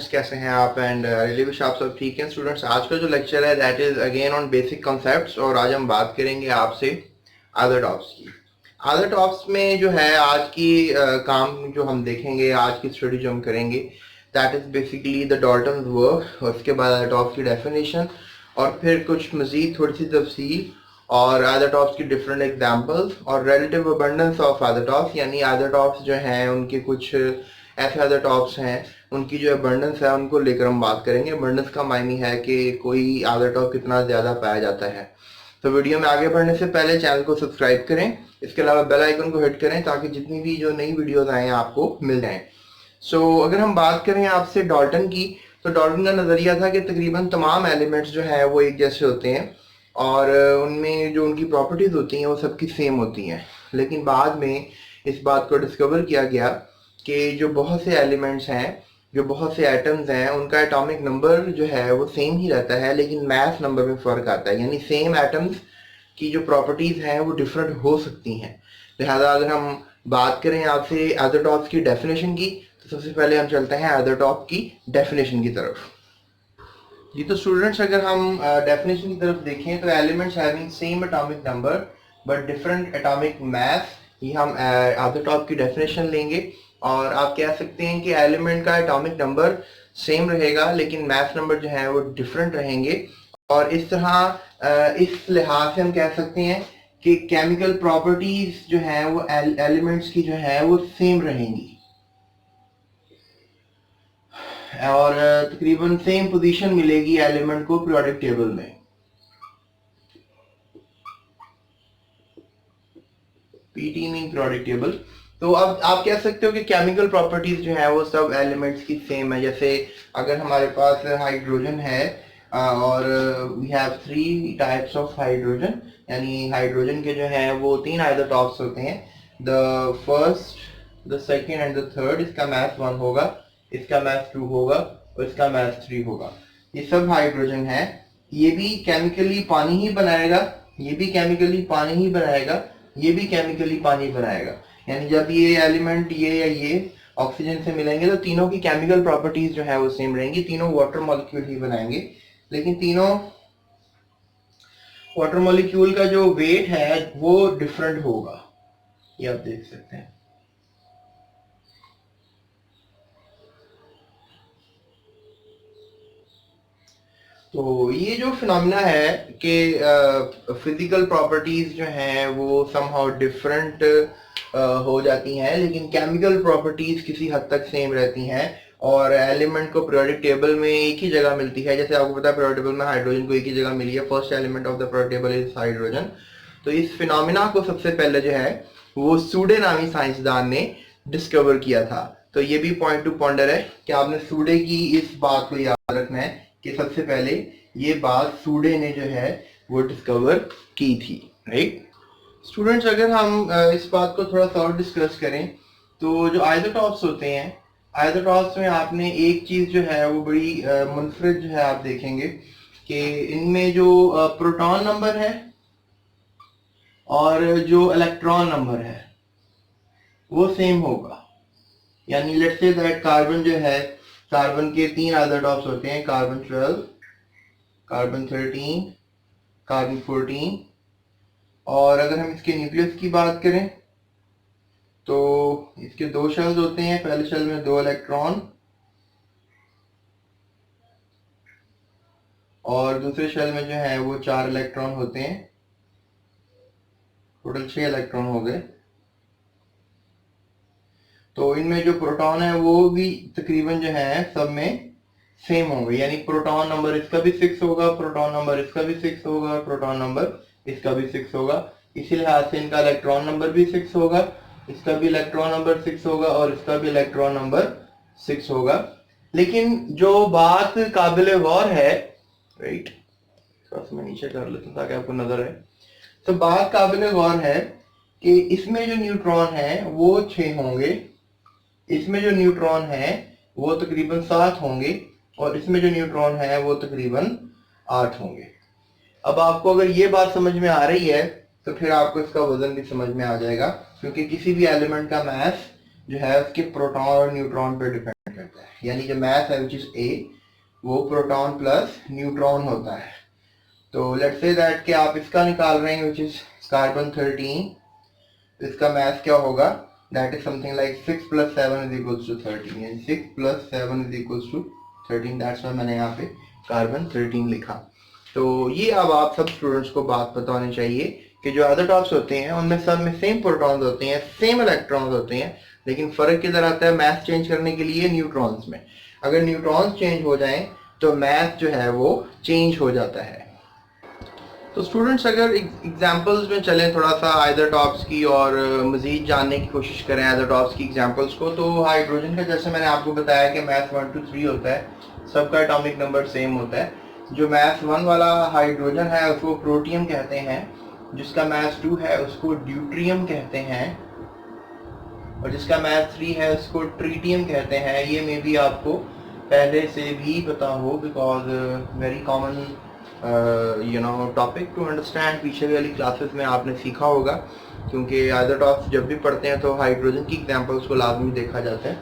Students, कैसे हैं आप? एंड रियली विश आप सब ठीक हैं स्टूडेंट्स। आज का जो लेक्चर है that is again on basic concepts, और आज हम बात करेंगे आपसे अदर टॉप्स की। अदर टॉप्स में जो है आज की काम जो हम देखेंगे, आज की स्टडी जो हम करेंगे that is basically the Dalton's work, और उसके बाद अदर टॉप्स की डेफिनेशन, और फिर कुछ मजीद थोड़ी सी तफसील, और अदर टॉप्स की डिफरेंट एग्जांपल्स, और relative abundance of other tops, यानी अदर टॉप्स जो हैं उनके कुछ ऐसे अदर टॉप्स हैं उनकी जो अबंडेंस है उनको लेकर हम बात करेंगे। अबंडेंस का मायने है कि कोई अदर टॉप कितना ज़्यादा पाया जाता है। तो वीडियो में आगे बढ़ने से पहले चैनल को सब्सक्राइब करें, इसके अलावा बेल आइकन को हिट करें ताकि जितनी भी जो नई वीडियोस आए आपको मिल जाएं। अगर हम बात करें आपसे डाल्टन की, तो डाल्टन का नज़रिया था कि तकरीबन तमाम एलिमेंट्स जो हैं वो एक जैसे होते हैं, और उनमें जो उनकी प्रॉपर्टीज़ होती हैं वो सबकी सेम होती हैं। लेकिन बाद में इस बात को डिस्कवर किया गया कि जो बहुत से एलिमेंट्स हैं, जो बहुत से एटम्स हैं, उनका एटॉमिक नंबर जो है वो सेम ही रहता है, लेकिन मास नंबर में फ़र्क आता है। यानी सेम एटम्स की जो प्रॉपर्टीज़ हैं वो डिफरेंट हो सकती हैं। लिहाजा अगर हम बात करें आपसे अदर टॉप्स की डेफिनेशन की, तो सबसे पहले हम चलते हैं अदर टॉप की डेफिनेशन की तरफ। जी, तो स्टूडेंट्स अगर हम डेफिनेशन की तरफ देखें तो elements having same atomic number but different atomic mass, ये हम अदर टॉप की डेफिनेशन लेंगे। और आप कह सकते हैं कि एलिमेंट का एटॉमिक नंबर सेम रहेगा लेकिन मास नंबर जो है वो डिफरेंट रहेंगे। और इस तरह इस लिहाज से हम कह सकते हैं कि केमिकल प्रॉपर्टीज जो हैं वो एलिमेंट्स की जो है वो सेम रहेंगी, और तकरीबन सेम पोजीशन मिलेगी एलिमेंट को पीरियोडिक टेबल में। PT mean periodic table. तो अब आप कह सकते हो कि केमिकल प्रॉपर्टीज जो है वो सब एलिमेंट्स की सेम है। जैसे अगर हमारे पास हाइड्रोजन है और we have 3 types of hydrogen, यानी हाइड्रोजन के जो है वो 3 आइसोटॉप्स होते हैं, the first, the second and the third. इसका मास 1 होगा, इसका मास 2 होगा, और इसका मास 3 होगा। ये सब हाइड्रोजन है। ये भी केमिकली पानी ही बनाएगा, ये भी केमिकली पानी ही बनाएगा, ये भी केमिकली पानी बनाएगा। यानी जब ये एलिमेंट ये या ये ऑक्सीजन से मिलेंगे तो तीनों की केमिकल प्रॉपर्टीज जो है वो सेम रहेंगी, तीनों वाटर मॉलिक्यूल ही बनाएंगे। लेकिन तीनों वाटर मॉलिक्यूल का जो वेट है वो डिफरेंट होगा, ये आप देख सकते हैं। तो ये जो फिनोमिना है कि फिजिकल प्रॉपर्टीज जो हैं वो समहाउ डिफरेंट हो जाती हैं, लेकिन केमिकल प्रॉपर्टीज किसी हद तक सेम रहती हैं, और एलिमेंट को पीरियोडिक टेबल में एक ही जगह मिलती है। जैसे आपको पता है पीरियोडिक टेबल में हाइड्रोजन को एक ही जगह मिली है, first element of the periodic table is hydrogen. तो इस फिनोमिना को सबसे पहले जो है वो सूडे नामी साइंसदान ने डिस्कवर किया था। तो ये भी पॉइंट टू पॉन्डर है कि आपने सूडे की इस बात को याद रखना है कि सबसे पहले ये बात सूडे ने जो है वो डिस्कवर की थी, राइट स्टूडेंट्स। अगर हम इस बात को थोड़ा सा और डिस्कस करें तो जो आइसोटॉप्स होते हैं, आइसोटॉप्स में आपने एक चीज जो है वो बड़ी मुनफरिद जो है आप देखेंगे कि इनमें जो प्रोटॉन नंबर है और जो इलेक्ट्रॉन नंबर है वो सेम होगा। यानी लेट्स से दैट कार्बन जो है, कार्बन के 3 आइसोटॉप्स होते हैं, कार्बन 12, कार्बन 13, कार्बन 14। और अगर हम इसके न्यूक्लियस की बात करें तो इसके 2 शेल्स होते हैं। पहले शेल में 2 इलेक्ट्रॉन और दूसरे शेल में जो है वो 4 इलेक्ट्रॉन होते हैं, टोटल 6 इलेक्ट्रॉन हो गए। तो इनमें जो प्रोटॉन है वो भी तकरीबन जो है सब में सेम होंगे, यानी प्रोटॉन नंबर इसका भी 6 होगा, प्रोटॉन नंबर इसका भी 6 होगा, प्रोटॉन नंबर इसका भी 6 होगा। इसी लिहाज से इनका इलेक्ट्रॉन नंबर भी 6 होगा, इसका भी इलेक्ट्रॉन नंबर 6 होगा, और इसका भी इलेक्ट्रॉन नंबर 6 होगा। लेकिन जो बात काबिल गौर है, राइट, थोड़ा सा मैं नीचे कर लेता हूं ताकि आपको नजर आए। तो बात काबिल गौर है कि इसमें जो न्यूट्रॉन है वो 6 होंगे, इसमें जो न्यूट्रॉन है वो तकरीबन 7 होंगे, और इसमें जो न्यूट्रॉन है वो तकरीबन 8 होंगे। अब आपको अगर ये बात समझ में आ रही है तो फिर आपको इसका वजन भी समझ में आ जाएगा, क्योंकि किसी भी एलिमेंट का मास जो है उसके प्रोटॉन और न्यूट्रॉन पर डिपेंड करता है, यानी जो मास है विच इज ए वो प्रोटॉन प्लस न्यूट्रॉन होता है। तो लेट्स से दैट कि आप इसका निकाल रहे हैं विच इज कार्बन 13, इसका मास क्या होगा, that is something like 6 + 7 is equals to 13, यानी 6 + 7 is equals to 13, that's why मैंने यहाँ पे कार्बन 13 लिखा। तो ये अब आप सब स्टूडेंट्स को बात पता होनी चाहिए कि जो आइसोटॉप्स होते हैं उनमें सब में सेम प्रोटॉन्स होते हैं, सेम इलेक्ट्रॉन्स होते हैं, लेकिन फर्क किधर आता है, मास चेंज करने के लिए न्यूट्रॉन्स में। अगर न्यूट्रॉन्स चेंज हो जाएं तो मास जो है वो चेंज हो जाता है। तो स्टूडेंट्स अगर एग्जांपल्स में चलें थोड़ा सा आइसोटॉप्स की और मज़ीद जानने की कोशिश करें आइसोटॉप्स की एग्जांपल्स को, तो हाइड्रोजन का जैसे मैंने आपको बताया कि मास 1 2 3 होता है, सबका एटॉमिक नंबर सेम होता है। जो मास 1 वाला हाइड्रोजन है उसको प्रोटियम कहते हैं, जिसका मास 2 है उसको ड्यूट्रियम कहते हैं, और जिसका मास 3 है उसको ट्रीटियम कहते हैं। ये मे बी आपको पहले से भी पता हो, because very common topic to understand, पीछे वाली क्लासेस में आपने सीखा होगा, क्योंकि आइसोटॉप्स जब भी पढ़ते हैं तो हाइड्रोजन की एग्जांपल्स को लाजमी देखा जाता है।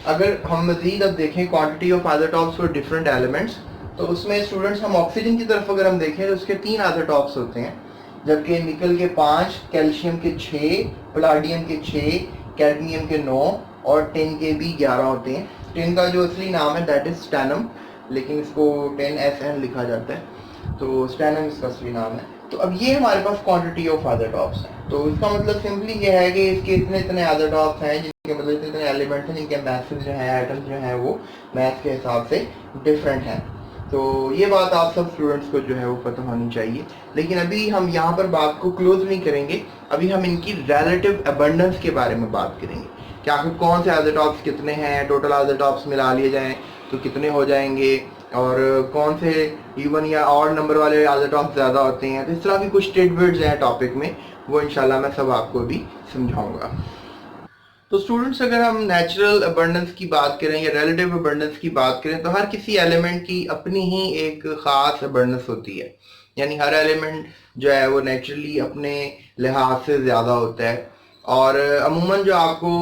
अगर हम मजीद अब देखें quantity of isotopes for different elements, तो उसमें स्टूडेंट्स हम ऑक्सीजन की तरफ अगर हम देखें तो उसके 3 आइसोटॉप्स होते हैं, जबकि निकल के 5, कैल्शियम के 6, पलाडियम के 6, कैडमियम के 9 और टिन के भी 11 होते हैं। टिन का जो असली नाम है दैट इज स्टैनम, लेकिन इसको 10SN लिखा जाता है, तो स्टैनम इसका असली नाम है। तो अब ये हमारे पास क्वांटिटी ऑफ आइसोटॉप्स है, तो इसका मतलब सिंपली ये है कि इसके इतने आइसोटॉप्स हैं, जिनके मतलब इतने एलिमेंट्स हैं, जिनके मैसेज जो है एटम्स जो है वो मैथ के हिसाब से डिफरेंट हैं। तो ये बात आप सब स्टूडेंट्स को जो है वो पता होनी चाहिए। लेकिन अभी हम यहाँ पर बात को क्लोज नहीं करेंगे, अभी हम इनकी रिलेटिव अबंडेंस के बारे में बात करेंगे कि आखिर कौन से आइसोटॉप्स कितने हैं, टोटल आइसोटॉप्स मिला लिए जाएं तो कितने हो जाएंगे, और कौन से इवन या ऑड नंबर वाले आइसोटॉप्स ज़्यादा होते हैं। तो इस तरह की कुछ टिडबिट्स हैं टॉपिक में, वो इंशाल्लाह मैं सब आपको भी समझाऊंगा। तो स्टूडेंट्स अगर हम नेचुरल अबंडेंस की बात करें या रिलेटिव अबंडेंस की बात करें, तो हर किसी एलिमेंट की अपनी ही एक ख़ास अबंडेंस होती है, यानी हर एलिमेंट जो है वो नेचुरली अपने लिहाज से ज़्यादा होता है। और अमूमन जो आपको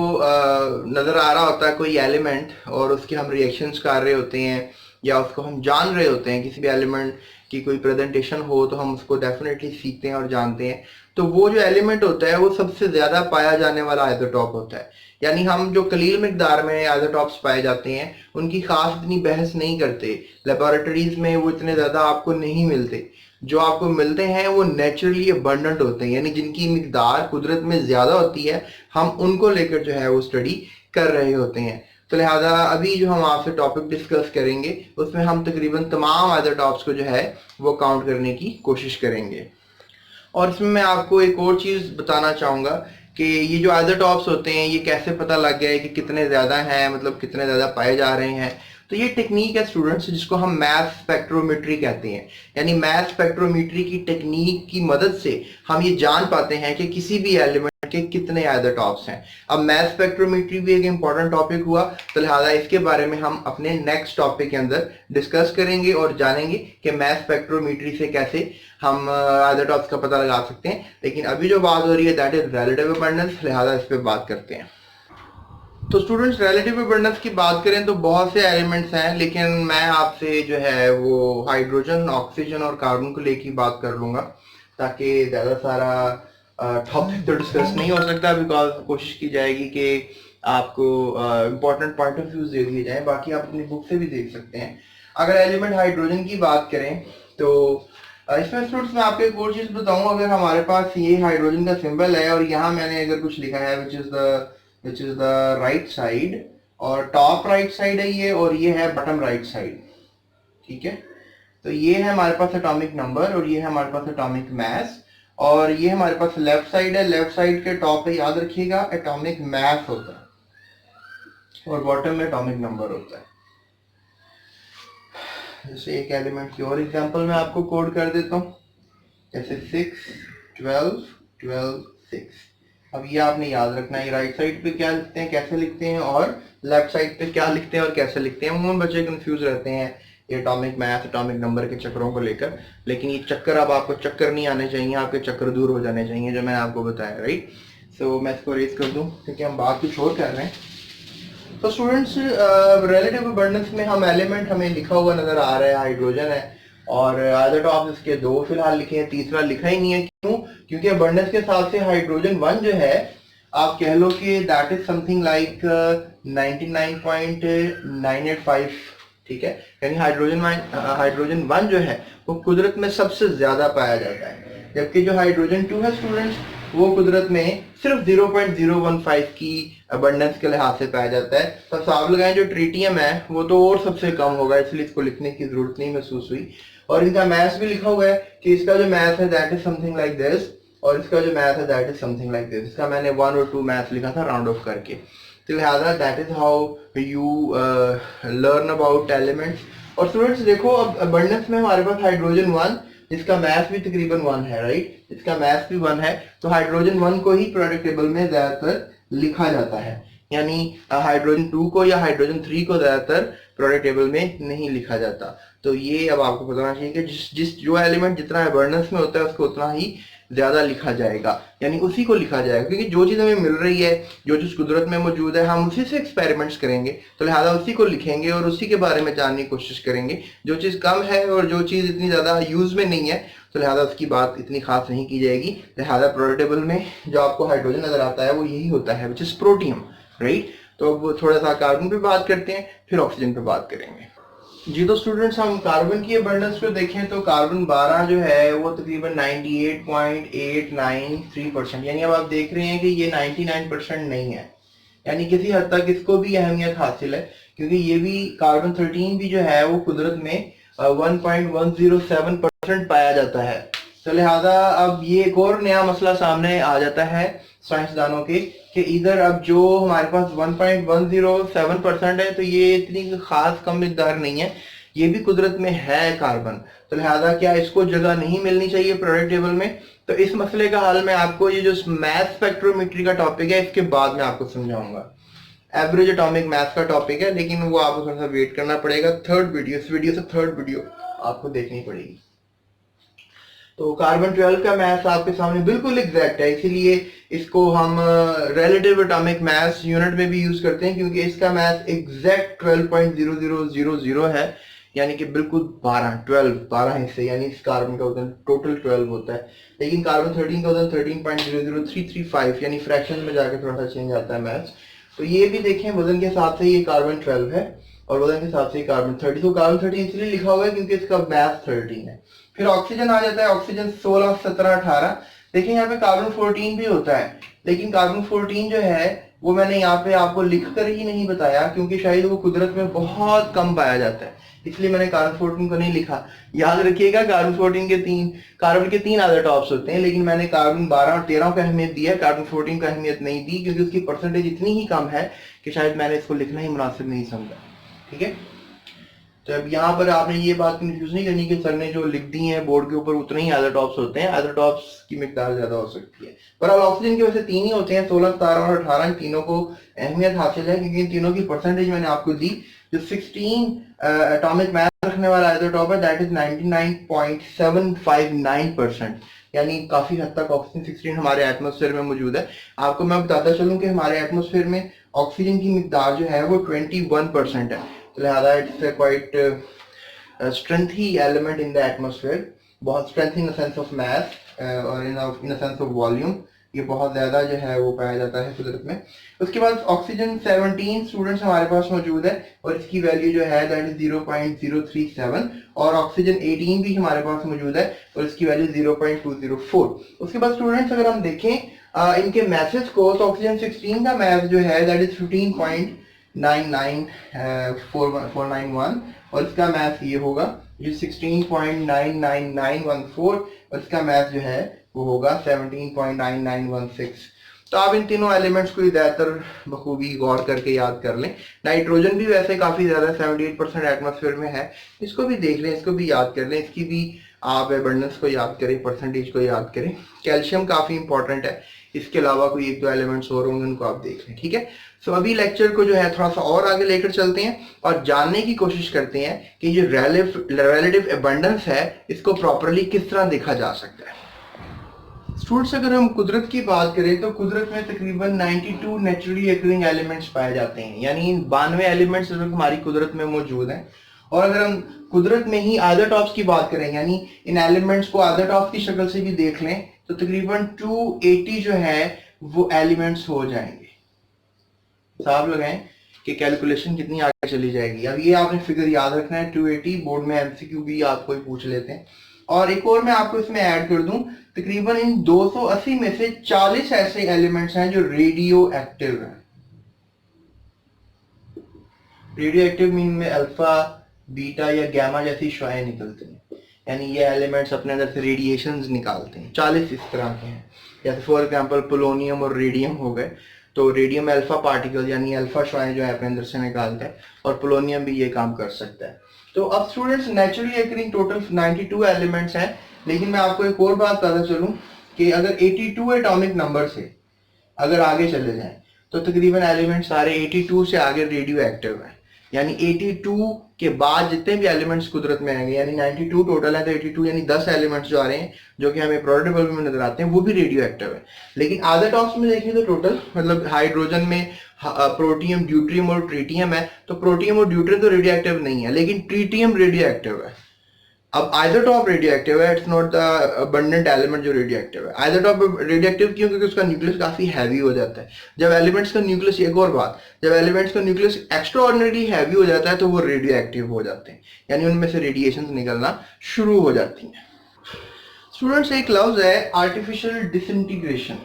नज़र आ रहा होता है कोई एलिमेंट और उसके हम रिएक्शंस कर रहे होते हैं या उसको हम जान रहे होते हैं, किसी भी एलिमेंट की कोई प्रेजेंटेशन हो तो हम उसको डेफिनेटली सीखते हैं और जानते हैं, तो वो जो एलिमेंट होता है वो सबसे ज़्यादा पाया जाने वाला आइसोटॉप होता है। यानी हम जो कलील मिकदार में आइसोटॉप्स पाए जाते हैं उनकी खास इतनी बहस नहीं करते, लेबोरेटरीज में वो इतने ज़्यादा आपको नहीं मिलते। जो आपको मिलते हैं वो नेचुरली अबंडेंट होते हैं, यानी जिनकी मिकदार कुदरत में ज़्यादा होती है, हम उनको लेकर जो है वो स्टडी कर रहे होते हैं। तो लिहाजा अभी जो हम आपसे टॉपिक डिस्कस करेंगे उसमें हम तकरीबन तमाम आइसोटॉप्स को जो है वो काउंट करने की कोशिश करेंगे। और इसमें मैं आपको एक और चीज़ बताना चाहूँगा कि ये जो आइसोटॉप्स होते हैं ये कैसे पता लग गया है कि कितने ज़्यादा हैं, मतलब कितने ज़्यादा पाए जा रहे हैं। तो ये टेक्निक है स्टूडेंट्स जिसको हम मास स्पेक्ट्रोमेट्री कहते हैं, यानी मास स्पेक्ट्रोमेट्री की टेक्निक की मदद से हम ये जान पाते हैं कि किसी भी एलिमेंट के कितने आइसोटॉप्स हैं। अब मास स्पेक्ट्रोमेट्री भी एक इम्पॉर्टेंट टॉपिक हुआ, तो लिहाजा इसके बारे में हम अपने नेक्स्ट टॉपिक के अंदर डिस्कस करेंगे और जानेंगे कि मास स्पेक्ट्रोमेट्री से कैसे हम आइसोटॉप्स का पता लगा सकते हैं। लेकिन अभी जो बात हो रही है दैट इज रिलेटिव अबंडेंस, लिहाजा इस पर बात करते हैं। तो स्टूडेंट्स रिलेटिव अबंडेंस की बात करें तो बहुत से एलिमेंट्स हैं, लेकिन मैं आपसे जो है वो हाइड्रोजन, ऑक्सीजन और कार्बन को लेकर बात कर लूँगा, ताकि ज़्यादा सारा टॉपिक तो डिस्कस नहीं हो सकता, बिकॉज कोशिश की जाएगी कि आपको इम्पोर्टेंट पॉइंट ऑफ व्यूज दे दिए जाएं, बाकी आप अपनी बुक से भी देख सकते हैं। अगर एलिमेंट हाइड्रोजन की बात करें तो इसमें स्टूडेंट्स मैं आपको एक और चीज़ बताऊँ, अगर हमारे पास ये हाइड्रोजन का सिंबल है और यहाँ मैंने अगर कुछ लिखा है which is the right side, और टॉप राइट साइड है ये, और ये है बटम राइट साइड, ठीक है। तो ये है हमारे पास एटॉमिक नंबर और ये है हमारे पास एटॉमिक मास, और ये हमारे पास लेफ्ट साइड है। लेफ्ट साइड के टॉप पे याद रखिएगा एटॉमिक मास होता है और बॉटम में एटॉमिक नंबर होता है। जैसे एक एलिमेंट की और एग्जांपल मैं आपको कोड कर देता हूँ, जैसे 6 12 12 6। अब ये आपने याद रखना है, राइट साइड पे क्या लिखते हैं, कैसे लिखते हैं, और लेफ्ट साइड पे क्या लिखते हैं और कैसे लिखते हैं। अमूमन बच्चे कंफ्यूज रहते हैं ये एटॉमिक मास, एटॉमिक नंबर के चक्करों को लेकर, लेकिन ये चक्कर अब आपको चक्कर नहीं आने चाहिए, आपके चक्कर दूर हो जाने चाहिए जो मैंने आपको बताया, राइट। सो मैं इसको रेज कर दूं क्योंकि हम बात कुछ और कर रहे हैं। तो स्टूडेंट्स रिलेटिव अबंडेंस में हम एलिमेंट हमें लिखा हुआ नजर आ रहा है हाइड्रोजन है, और आइसोटॉप्स इसके दो फिलहाल लिखे हैं, तीसरा लिखा ही नहीं है। क्यों? क्योंकि अबंडेंस के हिसाब से हाइड्रोजन 1 जो है आप कह लो कि दैट इज समथिंग लाइक 99.985, ठीक है। यानी हाइड्रोजन 1 जो है वो कुदरत में सबसे ज्यादा पाया जाता है, जबकि जो हाइड्रोजन 2 है स्टूडेंट्स वो कुदरत में सिर्फ 0.015 की अबंडेंस के लिहाज से पाया जाता है। तो हिसाब लगाएं जो ट्रिटियम है वो तो और सबसे कम होगा, इसलिए इसको लिखने की जरूरत नहीं महसूस हुई। और इनका मैथ भी लिखा हुआ है कि इसका जो मैथ है that is something like this, और इसका जो मैथ है that is something like this. इसका मैंने 1 और 2 मैथ लिखा था राउंड ऑफ करके। तो लिहाजा that is how you learn about elements. और स्टूडेंट्स देखो अब अबंडेंस में हमारे पास हाइड्रोजन 1 जिसका मैथ भी तकरीबन 1 है, राइट, इसका मैथ भी 1 है, तो हाइड्रोजन 1 को ही प्रोडक्ट टेबल में ज्यादातर लिखा जाता है। यानी हाइड्रोजन 2 को या हाइड्रोजन 3 को ज्यादातर प्रोडक्ट टेबल में नहीं लिखा जाता। तो ये अब आपको पता होना चाहिए कि जो एलिमेंट जितना अबंडेंस में होता है उसको उतना ही ज्यादा लिखा जाएगा, यानी उसी को लिखा जाएगा, क्योंकि जो चीज हमें मिल रही है, जो चीज कुदरत में मौजूद है, हम उसी से एक्सपेरिमेंट्स करेंगे, तो लिहाजा उसी को लिखेंगे और उसी के बारे में जानने की कोशिश करेंगे। जो चीज कम है और जो चीज इतनी ज्यादा यूज में नहीं है तो लिहाजा उसकी बात इतनी खास नहीं की जाएगी। लिहाजा प्रोडक्ट टेबल में जो आपको हाइड्रोजन नजर आता है वो यही होता है, विच इज प्रोटियम, राइट। तो अब थोड़ा सा कार्बन पे बात करते हैं, फिर ऑक्सीजन पे बात करेंगे। जी तो स्टूडेंट्स हम कार्बन की अबंडेंस को देखें तो कार्बन 12 जो है वो तकरीबन 98.893%, यानी अब आप देख रहे हैं कि ये 99% नहीं है, यानी किसी हद तक इसको भी अहमियत हासिल है, क्योंकि ये भी कार्बन 13 भी जो है वो कुदरत में 1.107% पाया जाता है। तो लिहाजा अब ये एक और नया मसला सामने आ जाता है साइंसदानों के कि इधर अब जो हमारे पास 1.107% है तो ये इतनी खास कम मिकदार नहीं है, ये भी कुदरत में है कार्बन। तो लिहाजा क्या इसको जगह नहीं मिलनी चाहिए प्रोडक्ट टेबल में? तो इस मसले का हल मैं आपको ये जो मैथ स्पेक्ट्रोमेट्री का टॉपिक है इसके बाद में आपको समझाऊंगा। एवरेज एटॉमिक मैथ का टॉपिक है, लेकिन वो आपको थोड़ा सा वेट करना पड़ेगा, थर्ड वीडियो, इस वीडियो से थर्ड वीडियो आपको देखनी पड़ेगी। तो कार्बन 12 का मैथ आपके सामने बिल्कुल एग्जैक्ट है, इसीलिए इसको हम रिलेटिव एटॉमिक मैथ यूनिट में भी यूज करते हैं, क्योंकि इसका मैथ एग्जैक्ट 12.0000 है, यानी कि बिल्कुल 12 हिस्से, यानी इस कार्बन का वजन टोटल 12 होता है। लेकिन कार्बन 13 का वजन 13.00335, यानी फ्रैक्शन में जाकर थोड़ा सा चेंज आता है मैथ। तो ये भी देखें वजन के हिसाब से ये कार्बन 12 है और वजन के हिसाब से कार्बन 30। तो कार्बन 30 इसलिए लिखा हुआ है क्योंकि इसका मैथ 13 है। फिर ऑक्सीजन आ जाता है, ऑक्सीजन 16, 17, 18। देखिए यहाँ पे कार्बन 14 भी होता है, लेकिन कार्बन 14 जो है वो मैंने यहाँ पे आपको लिख कर ही नहीं बताया, क्योंकि शायद वो कुदरत में बहुत कम पाया जाता है, इसलिए मैंने कार्बन 14 को नहीं लिखा। याद रखिएगा कार्बन 14 के कार्बन के 3 आइसोटॉप्स होते हैं, लेकिन मैंने कार्बन 12 और 13 को अहमियत दी है, कार्बन 14 को अहमियत नहीं दी, क्योंकि उसकी परसेंटेज इतनी ही कम है कि शायद मैंने इसको लिखना ही मुनासिब नहीं समझा। ठीक है, तो अब यहाँ पर आपने ये बात कंफ्यूज नहीं करनी कि सर ने जो लिख दी है बोर्ड के ऊपर उतने ही आइसोटॉप्स होते हैं, आइसोटॉप्स की मिकदार ज्यादा हो सकती है। पर अब ऑक्सीजन के वैसे 3 ही होते हैं, 16, 17 और 18। इन तीनों को अहमियत हासिल है क्योंकि इन तीनों की परसेंटेज मैंने आपको दी। जो 16 एटॉमिक मास रखने वाला आइसोटॉप है दैट इज 99.759%, यानी काफी हद तक ऑक्सीजन 16 हमारे एटमॉस्फेयर में मौजूद है। आपको मैं बताता चलूं कि हमारे एटमॉस्फेयर में ऑक्सीजन की मिकदार जो है वो 21% है। तो लिहाजा it's quite strengthy element in the atmosphere, बहुत strength in the sense of mass और in the sense of volume, ये बहुत ज्यादा जो है वो पाया जाता है कुदरत में। उसके बाद ऑक्सीजन 17 स्टूडेंट्स हमारे पास मौजूद है और इसकी वैल्यू जो है दैट इज 0.037, और ऑक्सीजन 18 भी हमारे पास मौजूद है और इसकी वैल्यू 0.204। उसके बाद स्टूडेंट्स अगर हम देखें इनके मैसेज को, तो ऑक्सीजन 16 का मैथ जो है दैट इज 15.99491 और इसका मैथ ये होगा जो 16.99914 और इसका मैथ जो है वो होगा 17.9916। तो आप इन तीनों एलिमेंट्स को ज्यादातर बखूबी गौर करके याद कर लें। नाइट्रोजन भी वैसे काफी ज्यादा 78% एटमॉस्फेयर में है, इसको भी देख लें, इसको भी याद कर लें, इसकी भी आप एबंडेंस को याद करें, परसेंटेज को याद करें। कैल्शियम काफी इंपॉर्टेंट है, इसके अलावा कोई 1-2 एलिमेंट्स और होंगे उनको आप देख लें। ठीक है, सो अभी लेक्चर को जो है थोड़ा सा और आगे लेकर चलते हैं और जानने की कोशिश करते हैं कि जो रिलेटिव एबंडेंस है इसको प्रॉपरली किस तरह देखा जा सकता है। स्टूडेंट्स अगर हम कुदरत की बात करें तो कुदरत में तकरीबन 92 नेचुरली अकरिंग एलिमेंट्स पाए जाते हैं, यानी इन 92 एलिमेंट्स हमारी कुदरत में मौजूद हैं। और अगर हम कुदरत में ही आइसोटॉप्स की बात करें, यानी इन एलिमेंट्स को आइसोटॉप की शक्ल से भी देख लें, तो तकरीबन 280 जो है वो एलिमेंट्स हो जाएंगे। हिसाब लगाएं कि कैलकुलेशन कितनी आगे चली जाएगी। अब ये आपने फिगर याद रखना है 280, बोर्ड में एमसीक्यू भी आपको ही पूछ लेते हैं। और एक और मैं आपको इसमें ऐड कर दूं, तकरीबन इन 280 में से 40 ऐसे एलिमेंट्स हैं जो रेडियो एक्टिव हैं। रेडियो एक्टिव मीन में अल्फा, बीटा या गैमा जैसी शुआएं निकलती हैं, यानी ये एलिमेंट्स अपने अंदर से रेडिएशंस निकालते हैं। 40 इस तरह के हैं, जैसे फॉर एग्जांपल पोलोनियम और रेडियम हो गए। तो रेडियम अल्फा पार्टिकल यानी अल्फा शुआएं जो है अपने अंदर से निकालता है, और पोलोनियम भी ये काम कर सकता है। तो अब students naturally occurring total 92 elements हैं, लेकिन मैं आपको एक और बात बताता चलूं कि अगर 82 एटॉमिक नंबर से अगर आगे चले जाएं तो तकरीबन एलिमेंट सारे 82 से आगे रेडियो एक्टिव हैं। यानी 82 के बाद जितने भी एलिमेंट्स कुदरत में आएंगे, यानी 92 टोटल है, तो 82 यानी 10 एलिमेंट्स जो आ रहे हैं जो कि हमें प्रोडक्ट टेबल में नजर आते हैं वो भी रेडियो एक्टिव है। लेकिन आइसोटॉप्स में देखें तो टोटल मतलब हाइड्रोजन में प्रोटियम, ड्यूट्रियम और ट्रीटियम है, तो प्रोटियम और ड्यूट्रियम तो रेडियो एक्टिव नहीं है, लेकिन ट्रीटियम रेडियो एक्टिव है। अब आइसोटॉप रेडियो एक्टिव है, it's not the abundant element जो रेडियो एक्टिव है। आइसोटॉप रेडियो एक्टिव क्यों? क्योंकि उसका न्यूक्लियस काफी हैवी हो जाता है। जब एलिमेंट्स का न्यूक्लियस, एक और बात, जब एलिमेंट्स का न्यूक्लियस एक्स्ट्रा ऑर्डिनरी हैवी हो जाता है तो वो रेडियो एक्टिव हो जाते हैं, यानी उनमें से रेडिएशन निकलना शुरू हो जाती हैं। स्टूडेंट्स एक लफ्ज है आर्टिफिशियल डिसइंटीग्रेशन।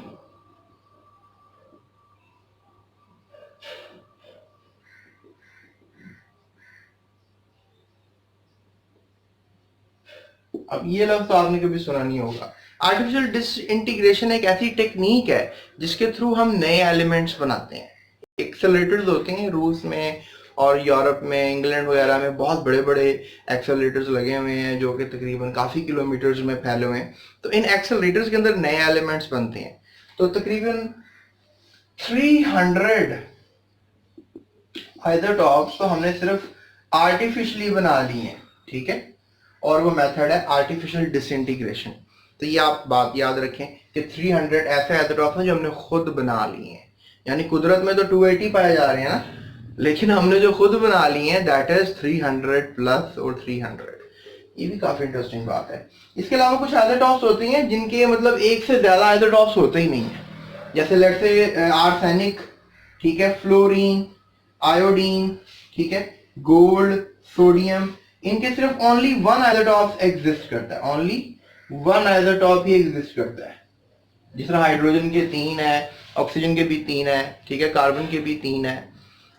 अब ये लफ्ज तो आपने कभी सुना नहीं होगा। आर्टिफिशियल डिसइंटीग्रेशन एक ऐसी टेक्निक है जिसके थ्रू हम नए एलिमेंट्स बनाते हैं। एक्सेलरेटर्स होते हैं रूस में और यूरोप में, इंग्लैंड वगैरह में बहुत बड़े बड़े एक्सेलरेटर्स लगे हुए हैं जो कि तकरीबन काफ़ी किलोमीटर्स में फैले हुए हैं। तो इन एक्सेलरेटर्स के अंदर नए एलिमेंट्स बनते हैं। तो तकरीबन 300 आइसोटॉप्स तो हमने सिर्फ आर्टिफिशियली बना लिए हैं, ठीक है, और वो मेथड है आर्टिफिशियल डिसइंटीग्रेशन। तो ये आप बात याद रखें कि 300 ऐसे आइसोटॉप्स हैं जो हमने खुद बना लिए हैं। यानी कुदरत में तो 280 पाए जा रहे हैं ना, लेकिन हमने जो खुद बना लिए हैं दैट इज 300 प्लस और 300। ये भी काफी इंटरेस्टिंग बात है। इसके अलावा कुछ आइसोटॉप्स होते हैं जिनके मतलब एक से ज्यादा आइसोटॉप्स होते ही नहीं है, जैसे लेट्स से आर्सेनिक, ठीक है, फ्लोरीन, आयोडीन, ठीक है, गोल्ड, सोडियम, इनके सिर्फ ओनली वन आइसोटॉप एग्जिस्ट करता है, ओनली वन आइसोटॉप ही एग्जिस्ट करता है। जिस तरह हाइड्रोजन के 3 है, ऑक्सीजन के भी 3 है, ठीक है, कार्बन के भी 3 है,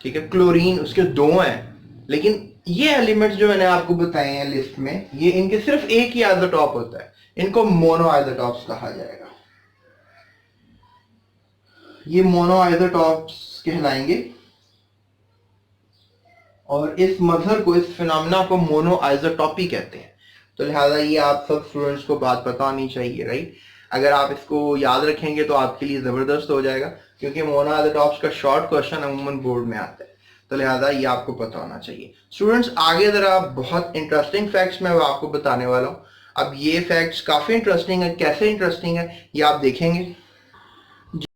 ठीक है, क्लोरीन उसके 2 हैं। लेकिन ये एलिमेंट्स जो मैंने आपको बताए हैं लिस्ट में, ये इनके सिर्फ एक ही आइसोटॉप होता है, इनको मोनो आइसोटॉप्स कहा जाएगा। ये मोनो आइसोटॉप्स कहलाएंगे और इस मजहर को, इस फिनोमेना को मोनो आइसोटॉपी कहते हैं। तो लिहाजा ये आप सब स्टूडेंट्स को बात पता होनी चाहिए, राइट। अगर आप इसको याद रखेंगे तो आपके लिए जबरदस्त हो जाएगा, क्योंकि मोनो आइसोटॉप्स का शॉर्ट क्वेश्चन अमूमन बोर्ड में आता है। तो लिहाजा ये आपको पता होना चाहिए। स्टूडेंट्स आगे जरा बहुत इंटरेस्टिंग फैक्ट्स मैं आपको बताने वाला हूँ। अब ये फैक्ट्स काफी इंटरेस्टिंग है। कैसे इंटरेस्टिंग है ये आप देखेंगे।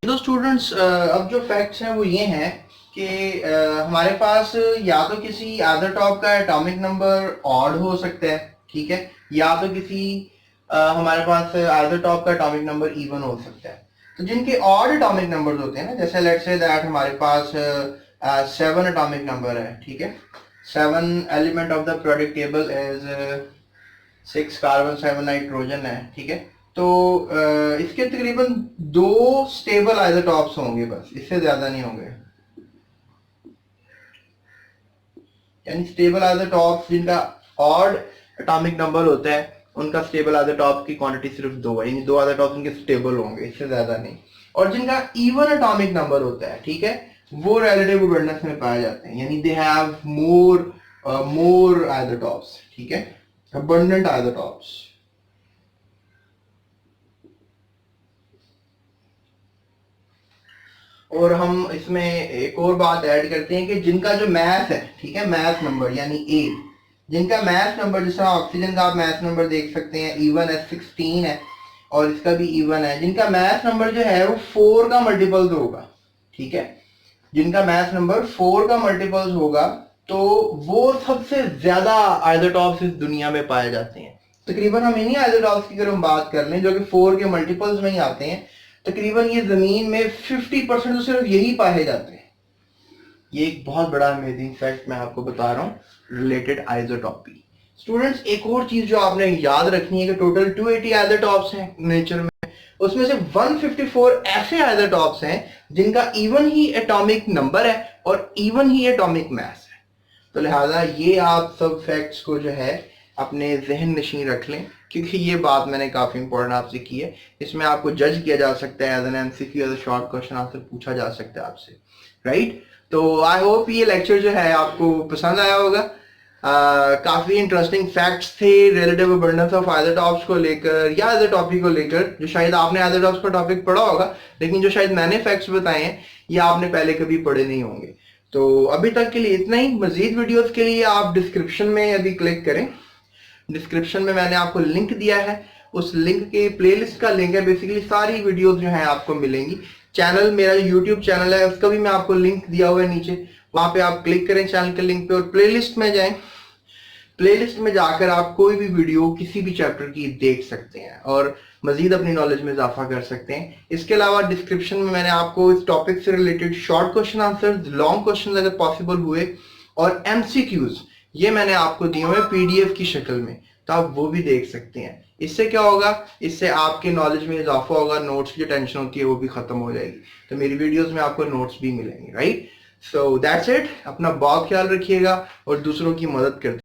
तो स्टूडेंट्स अब जो फैक्ट्स हैं वो ये हैं कि हमारे पास या तो किसी आइसोटॉप का एटॉमिक नंबर ऑड हो सकता है, ठीक है, या तो किसी हमारे पास आइसोटॉप का एटॉमिक नंबर इवन हो सकता है। तो जिनके ऑड एटॉमिक नंबर्स होते हैं ना, जैसे लेट्स से दैट हमारे पास 7 एटॉमिक नंबर है, ठीक है, 7 element of the product table is 6 carbon 7 nitrogen है, ठीक है। तो इसके तकरीबन 2 स्टेबल आइसोटॉप्स होंगे, बस इससे ज्यादा नहीं होंगे। यानी स्टेबल आइसोटॉप्स जिनका ऑड एटॉमिक नंबर होता है उनका स्टेबल आइसोटॉप की क्वांटिटी सिर्फ 2 है, यानी 2 आइसोटॉप्स उनके स्टेबल होंगे, इससे ज्यादा नहीं। और जिनका इवन एटॉमिक नंबर होता है, ठीक है, वो रिलेटिव अबंडेंस में पाए जाते हैं, यानी दे हैव मोर आइसोटॉप्स, ठीक है, अबंडेंट आइसोटॉप्स। और हम इसमें एक और बात ऐड करते हैं कि जिनका जो मैथ है, ठीक है, मैथ नंबर यानी ए, जिनका मैथ नंबर, जिस तरह ऑक्सीजन का आप मैथ नंबर देख सकते हैं, E1 है 16 है, और इसका भी इवन है, जिनका मैथ नंबर जो है वो 4 का मल्टीपल्स होगा, ठीक है, जिनका मैथ नंबर 4 का मल्टीपल्स होगा तो वो सबसे ज्यादा आइसोटॉप्स इस दुनिया में पाए जाते हैं। तकरीबन हम इन्हीं आइसोटॉप्स की अगर हम बात कर लें जो कि 4 के मल्टीपल्स में ही आते हैं, तकरीबन ये जमीन में 50% तो सिर्फ यही पाए जाते हैं। ये एक बहुत बड़ा अमेजिंग फैक्ट मैं आपको बता रहा हूँ रिलेटेड आइसोटॉपी। स्टूडेंट्स, एक और चीज जो आपने याद रखनी है कि टोटल 280 आइसोटॉप्स हैं नेचर में, उसमें से 154 ऐसे आइसोटॉप्स हैं जिनका इवन ही एटॉमिक नंबर है और इवन ही एटॉमिक मास है। तो लिहाजा ये आप सब फैक्ट्स को जो है अपने जहन नशीं रख लें, क्योंकि ये बात मैंने काफी इंपॉर्टेंट आपसे की है। इसमें आपको जज किया जा सकता है, as an MCQ, as a short question answer पूछा जा सकता है आपसे, राइट। तो आई होप ये लेक्चर जो है आपको पसंद आया होगा। काफी इंटरेस्टिंग फैक्ट्स थे रिलेटिव अबंडेंस ऑफ आइसोटॉप्स को लेकर या एज अ टॉपिक को लेकर, जो शायद आपने आइसोटॉप्स का टॉपिक पढ़ा होगा, लेकिन जो शायद मैंने फैक्ट्स बताए हैं ये आपने पहले कभी पढ़े नहीं होंगे। तो अभी तक के लिए इतना ही। मजीद वीडियोस के लिए आप डिस्क्रिप्शन में अभी क्लिक करें, डिस्क्रिप्शन में मैंने आपको लिंक दिया है, उस लिंक के प्लेलिस्ट का लिंक है, बेसिकली सारी वीडियोस जो हैं आपको मिलेंगी। चैनल, मेरा यूट्यूब चैनल है, उसका भी मैं आपको लिंक दिया हुआ है नीचे, वहां पे आप क्लिक करें चैनल के लिंक पे और प्लेलिस्ट में जाएं। प्लेलिस्ट में जाकर आप कोई भी वीडियो किसी भी चैप्टर की देख सकते हैं और मजीद अपनी नॉलेज में इजाफा कर सकते हैं। इसके अलावा डिस्क्रिप्शन में मैंने आपको इस टॉपिक से related short question answers, long question अगर पॉसिबल हुए, और एमसीक्यूज ये मैंने आपको दिए हुए पीडीएफ की शक्ल में, तो आप वो भी देख सकते हैं। इससे क्या होगा, इससे आपके नॉलेज में इजाफा होगा, नोट्स की टेंशन होती है वो भी खत्म हो जाएगी। तो मेरी वीडियोस में आपको नोट्स भी मिलेंगे, राइट। So that's it. अपना बहुत ख्याल रखिएगा और दूसरों की मदद करते